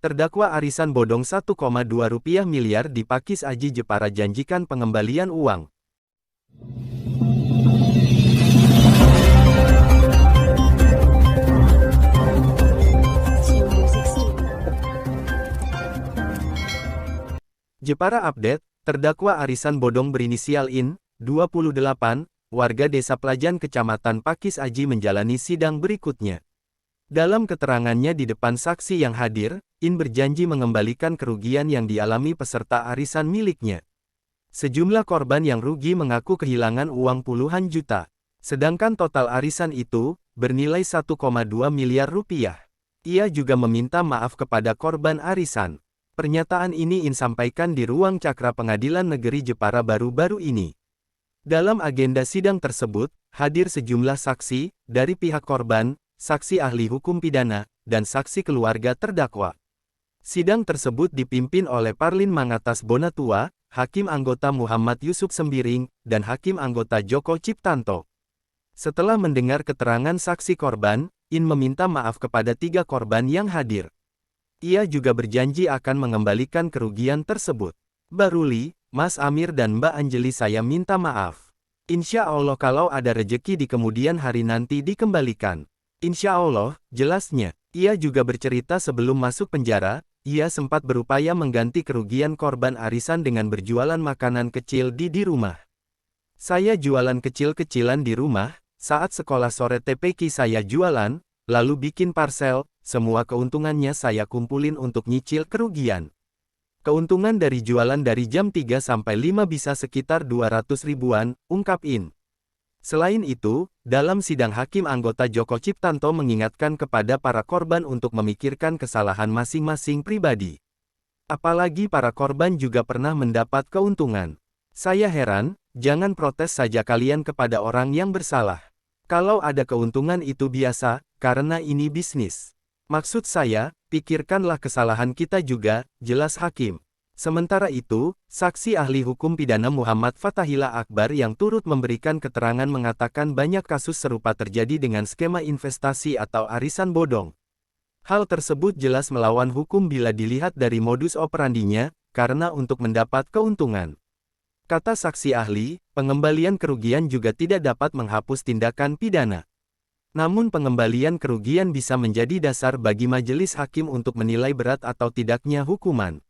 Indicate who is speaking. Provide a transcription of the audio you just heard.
Speaker 1: Terdakwa arisan bodong 1,2 rupiah miliar di Pakis Aji Jepara janjikan pengembalian uang. Jepara Update, terdakwa arisan bodong berinisial IN, 28, warga Desa Plajan Kecamatan Pakis Aji menjalani sidang berikutnya. Dalam keterangannya di depan saksi yang hadir, IN berjanji mengembalikan kerugian yang dialami peserta arisan miliknya. Sejumlah korban yang rugi mengaku kehilangan uang puluhan juta. Sedangkan total arisan itu, bernilai 1,2 miliar rupiah. Ia juga meminta maaf kepada korban arisan. Pernyataan ini IN sampaikan di ruang Cakra Pengadilan Negeri Jepara baru-baru ini. Dalam agenda sidang tersebut, hadir sejumlah saksi, dari pihak korban, saksi ahli hukum pidana, dan saksi keluarga terdakwa. Sidang tersebut dipimpin oleh Parlin Mangatas Bonatua, Hakim Anggota Muhammad Yusuf Sembiring, dan Hakim Anggota Joko Ciptanto. Setelah mendengar keterangan saksi korban, IN meminta maaf kepada 3 korban yang hadir. Ia juga berjanji akan mengembalikan kerugian tersebut. Baruli, Mas Amir dan Mbak Anjeli, saya minta maaf. Insya Allah kalau ada rejeki di kemudian hari nanti dikembalikan. Insya Allah, jelasnya. Ia juga bercerita sebelum masuk penjara, ia sempat berupaya mengganti kerugian korban arisan dengan berjualan makanan kecil di rumah. Saya jualan kecil-kecilan di rumah, saat sekolah sore TPQ saya jualan, lalu bikin parcel, semua keuntungannya saya kumpulin untuk nyicil kerugian. Keuntungan dari jualan dari jam 3 sampai 5 bisa sekitar 200 ribuan, ungkap IN. Selain itu, dalam sidang Hakim Anggota Joko Ciptanto mengingatkan kepada para korban untuk memikirkan kesalahan masing-masing pribadi. Apalagi para korban juga pernah mendapat keuntungan. Saya heran, jangan protes saja kalian kepada orang yang bersalah. Kalau ada keuntungan itu biasa, karena ini bisnis. Maksud saya, pikirkanlah kesalahan kita juga, jelas Hakim. Sementara itu, saksi ahli hukum pidana Muhammad Fatahillah Akbar yang turut memberikan keterangan mengatakan banyak kasus serupa terjadi dengan skema investasi atau arisan bodong. Hal tersebut jelas melawan hukum bila dilihat dari modus operandinya, karena untuk mendapat keuntungan. Kata saksi ahli, pengembalian kerugian juga tidak dapat menghapus tindakan pidana. Namun pengembalian kerugian bisa menjadi dasar bagi majelis hakim untuk menilai berat atau tidaknya hukuman.